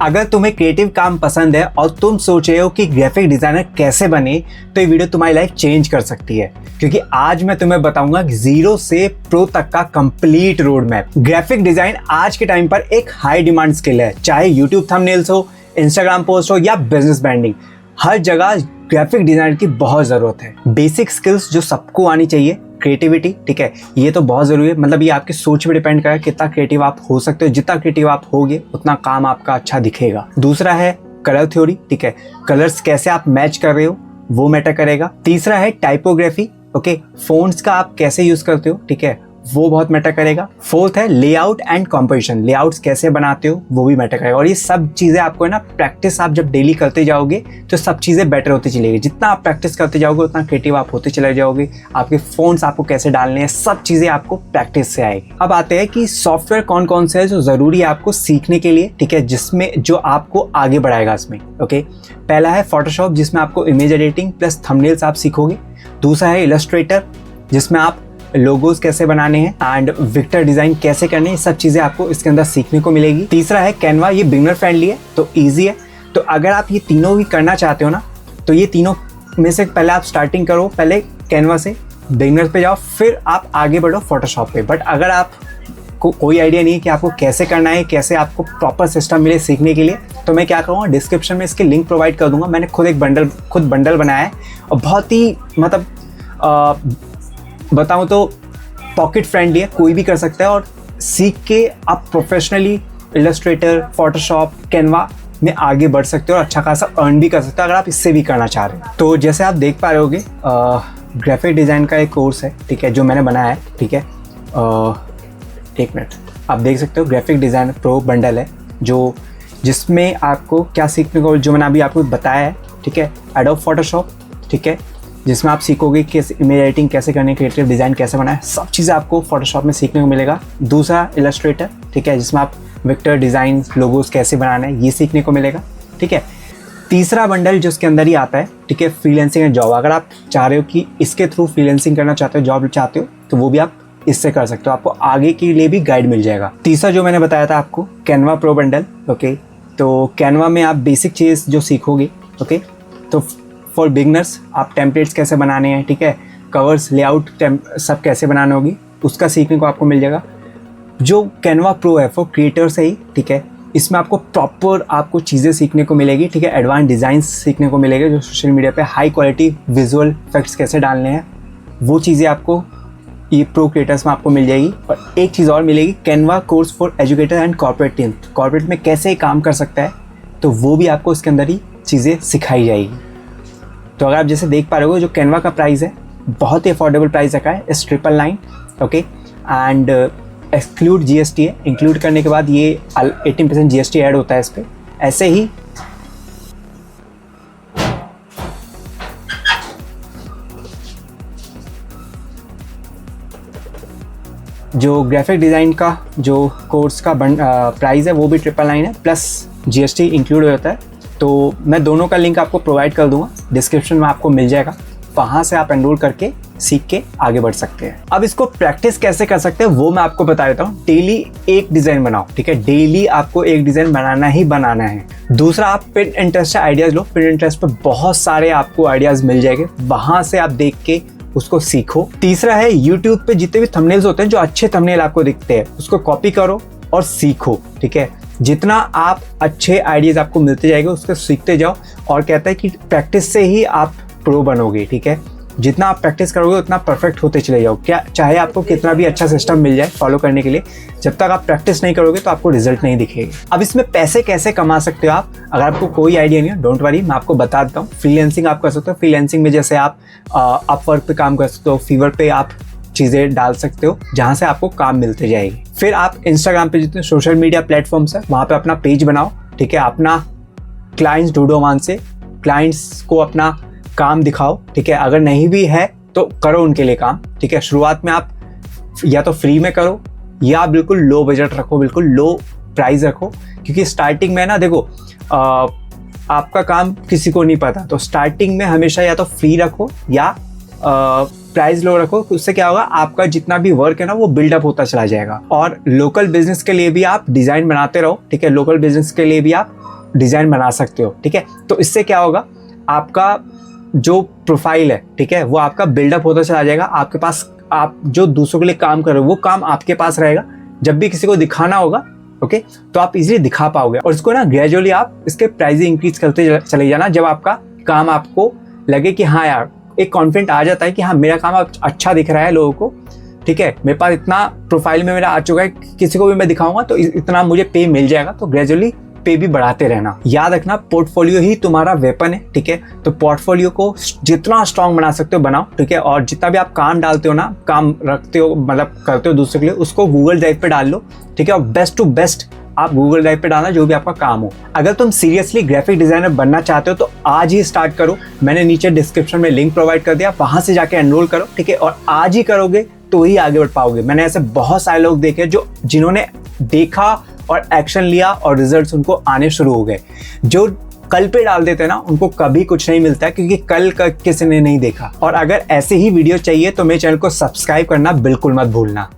अगर तुम्हें क्रिएटिव काम पसंद है और तुम सोच रहे हो कि ग्राफिक डिजाइनर कैसे बने, तो ये वीडियो तुम्हारी लाइफ चेंज कर सकती है, क्योंकि आज मैं तुम्हें बताऊंगा जीरो से प्रो तक का complete road map. Graphic design आज के टाइम पर एक हाई डिमांड स्किल है, चाहे यूट्यूब थंबनेल्स हो, इंस्टाग्राम पोस्ट हो या बिजनेस ब्रांडिंग, हर जगह ग्राफिक डिजाइनर की बहुत ज़रूरत है। बेसिक स्किल्स जो सबको आनी चाहिए, क्रिएटिविटी, ठीक है, ये तो बहुत ज़रूरी है। मतलब ये आपकी सोच पे डिपेंड करेगा कितना क्रिएटिव आप हो सकते हो। जितना क्रिएटिव आप होगे उतना काम आपका अच्छा दिखेगा। दूसरा है कलर थ्योरी, ठीक है, कलर्स कैसे आप मैच कर रहे हो वो मैटर करेगा। तीसरा है टाइपोग्राफी, ओके, फोन्ट्स का आप कैसे यूज़ करते हो, ठीक है, वो बहुत मैटर करेगा। फोर्थ है लेआउट एंड कॉम्पोजिशन, लेआउट्स कैसे बनाते हो वो भी मैटर करेगा। और ये सब चीज़ें आपको है ना, प्रैक्टिस आप जब डेली करते जाओगे तो सब चीज़ें बेटर होती चलेगी। जितना आप प्रैक्टिस करते जाओगे उतना क्रिएटिव आप होते चले जाओगे। आपके फोन्स आपको कैसे डालने हैं, सब चीज़ें आपको प्रैक्टिस से आएगी। अब आते हैं कि सॉफ्टवेयर कौन कौन से है जो ज़रूरी है आपको सीखने के लिए, ठीक है, जिसमें जो आपको आगे बढ़ाएगा इसमें। ओके, पहला है फोटोशॉप, जिसमें आपको इमेज एडिटिंग प्लस थंबनेल्स आप सीखोगे। दूसरा है इलस्ट्रेटर, जिसमें आप लोगोज कैसे बनाने हैं एंड वेक्टर डिजाइन कैसे करने हैं, सब चीजें आपको इसके अंदर सीखने को मिलेगी। तीसरा है कैनवा, ये बिगिनर फ्रेंडली है तो इजी है। तो अगर आप ये तीनों भी करना चाहते हो ना, तो ये तीनों में से पहले आप स्टार्टिंग करो, पहले कैनवा से बिगिनर पे जाओ, फिर आप आगे बढ़ो फोटोशॉप पे। बट अगर आप को कोई आइडिया नहीं है कि आपको कैसे करना है, कैसे आपको प्रॉपर सिस्टम मिले सीखने के लिए, तो मैं क्या करूँगा, डिस्क्रिप्शन में इसके लिंक प्रोवाइड कर दूंगा। मैंने खुद एक बंडल बनाया है और बहुत ही मतलब बताऊं तो पॉकेट फ्रेंडली है, कोई भी कर सकता है। और सीख के आप प्रोफेशनली इलस्ट्रेटर, फोटोशॉप, कैनवा में आगे बढ़ सकते हो और अच्छा खासा अर्न भी कर सकते हो अगर आप इससे भी करना चाह रहे हो। तो जैसे आप देख पा रहे होगे, ग्राफिक डिज़ाइन का एक कोर्स है, ठीक है, जो मैंने बनाया है, ठीक है। एक मिनट, आप देख सकते हो ग्राफिक डिज़ाइन प्रो बंडल है, जिसमें आपको क्या सीखने को, जो मैंने अभी आपको बताया है, ठीक है, एडोब फोटोशॉप, ठीक है, जिसमें आप सीखोगे कि इमेज एडिटिंग कैसे करनी है, क्रिएटिव डिज़ाइन कैसे बनाए, सब चीज़ें आपको फोटोशॉप में सीखने को मिलेगा। दूसरा इलस्ट्रेटर, ठीक है, जिसमें आप वेक्टर डिज़ाइन, लोगोज कैसे बनाना है ये सीखने को मिलेगा, ठीक है। तीसरा बंडल जो इसके अंदर ही आता है, ठीक है, फ्रीलांसिंग एंड जॉब। अगर आप चाह रहे हो कि इसके थ्रू फ्रीलांसिंग करना चाहते हो, जॉब चाहते हो, तो वो भी आप इससे कर सकते हो, आपको आगे के लिए भी गाइड मिल जाएगा। तीसरा जो मैंने बताया था आपको, कैनवा प्रो बंडल, ओके, तो कैनवा में आप बेसिक चीज़ जो सीखोगे, ओके, तो फॉर बिगनर्स आप टेम्पलेट्स कैसे बनाने हैं, ठीक है, कवर्स, लेआउट सब कैसे बनाने होगी, उसका सीखने को आपको मिल जाएगा। जो कैनवा प्रो है फॉर क्रिएटर्स है ही, ठीक है, इसमें आपको प्रॉपर आपको चीज़ें सीखने को मिलेगी, ठीक है, एडवांस डिज़ाइंस सीखने को मिलेगा, जो सोशल मीडिया पे हाई क्वालिटी विजुअल इफेक्ट्स कैसे डालने हैं, वो चीज़ें आपको ये प्रो क्रिएटर्स में आपको मिल जाएगी। और एक चीज़ और मिलेगी, Canva course for educator and corporate team, corporate में कैसे काम कर सकता है, तो वो भी आपको इसके अंदर ही चीज़ें सिखाई जाएगी। तो अगर आप जैसे देख पा रहे हो, जो कैनवा का प्राइस है बहुत ही अफोर्डेबल प्राइस रखा है, इस 999, ओके, एंड एक्सक्लूड जीएसटी है। इंक्लूड करने के बाद ये 18% जीएसटी ऐड होता है इस पर। ऐसे ही जो ग्राफिक डिज़ाइन का जो कोर्स का प्राइस है वो भी 999 है, प्लस जीएसटी इंक्लूड हो जाता है। तो मैं दोनों का लिंक आपको प्रोवाइड कर दूंगा, डिस्क्रिप्शन में आपको मिल जाएगा, वहाँ से आप एनरोल करके सीख के आगे बढ़ सकते हैं। अब इसको प्रैक्टिस कैसे कर सकते हैं वो मैं आपको बता देता हूँ। डेली एक डिज़ाइन बनाओ, ठीक है, डेली आपको एक डिज़ाइन बनाना ही बनाना है। दूसरा, आप पिंटरेस्ट से आइडियाज़ लो, पिंटरेस्ट पे बहुत सारे आपको आइडियाज़ मिल जाएंगे, वहाँ से आप देख के उसको सीखो। तीसरा है, यूट्यूब पे जितने भी थंबनेल्स होते हैं, जो अच्छे थंबनेल आपको दिखते हैं, उसको कॉपी करो और सीखो, ठीक है। जितना आप अच्छे आइडियाज़ आपको मिलते जाएंगे उसको सीखते जाओ। और कहता है कि प्रैक्टिस से ही आप प्रो बनोगे, ठीक है, जितना आप प्रैक्टिस करोगे उतना परफेक्ट होते चले जाओ। क्या चाहे आपको कितना भी अच्छा सिस्टम मिल जाए फॉलो करने के लिए, जब तक आप प्रैक्टिस नहीं करोगे तो आपको रिजल्ट नहीं दिखेगा। अब इसमें पैसे कैसे कमा सकते हो आप, अगर आपको कोई आइडिया नहीं है, डोंट वरी, मैं आपको बता देता हूँ। फ्रीलांसिंग आप कर सकते हो। फ्रीलांसिंग में जैसे आप अपवर्क पे काम कर सकते हो, फीवर पे आप चीज़ें डाल सकते हो, जहाँ से आपको काम मिलते जाएगी। फिर आप इंस्टाग्राम पे जितने सोशल मीडिया प्लेटफॉर्म्स है वहाँ पे अपना पेज बनाओ, ठीक है, अपना क्लाइंट्स ढूंढो, वहाँ से क्लाइंट्स को अपना काम दिखाओ, ठीक है। अगर नहीं भी है तो करो उनके लिए काम, ठीक है। शुरुआत में आप या तो फ्री में करो या बिल्कुल लो बजट रखो, बिल्कुल लो प्राइस रखो, क्योंकि स्टार्टिंग में ना देखो आपका काम किसी को नहीं पता, तो स्टार्टिंग में हमेशा या तो फ्री रखो या प्राइस लो रखो, उससे क्या होगा, आपका जितना भी वर्क है ना वो बिल्डअप होता चला जाएगा। और लोकल बिजनेस के लिए भी आप डिजाइन बनाते रहो, ठीक है, लोकल बिजनेस के लिए भी आप डिजाइन बना सकते हो, ठीक है। तो इससे क्या होगा, आपका जो प्रोफाइल है, ठीक है, वो आपका बिल्डअप होता चला जाएगा। आपके पास, आप जो दूसरों के लिए काम कर रहे हो वो काम आपके पास रहेगा। जब भी किसी को दिखाना होगा, ओके, तो आप इजीली दिखा पाओगे। और इसको ना ग्रेजुअली आप इसके प्राइस इंक्रीज करते चले जाना। जब आपका काम आपको लगे कि हाँ यार, एक कॉन्फिडेंट आ जाता है कि हाँ मेरा काम अब अच्छा दिख रहा है लोगों को, ठीक है, मेरे पास इतना प्रोफाइल में मेरा आ चुका है, किसी को भी मैं दिखाऊंगा तो इतना मुझे पे मिल जाएगा। तो ग्रेजुअली पे भी बढ़ाते रहना। याद रखना, पोर्टफोलियो ही तुम्हारा वेपन है, ठीक है। तो पोर्टफोलियो को जितना स्ट्रांग बना सकते हो बनाओ, ठीक है। और जितना भी आप काम डालते हो ना, काम रखते हो, मतलब करते हो दूसरों के लिए, उसको गूगल ड्राइव पे डाल लो, ठीक है। और बेस्ट टू बेस्ट आप गूगल ड्राइव पे डालना जो भी आपका काम हो। अगर तुम सीरियसली ग्राफिक डिजाइनर बनना चाहते हो तो आज ही स्टार्ट करो। मैंने नीचे डिस्क्रिप्शन में लिंक प्रोवाइड कर दिया, वहां से जाके एनरोल करो, ठीक है। और आज ही करोगे तो ही आगे बढ़ पाओगे। मैंने ऐसे बहुत सारे लोग देखे जिन्होंने देखा और एक्शन लिया और रिजल्ट्स उनको आने शुरू हो गए। जो कल पे डाल देते हैं ना, उनको कभी कुछ नहीं मिलता है, क्योंकि कल का किसी ने नहीं देखा। और अगर ऐसे ही वीडियो चाहिए तो मेरे चैनल को सब्सक्राइब करना बिल्कुल मत भूलना।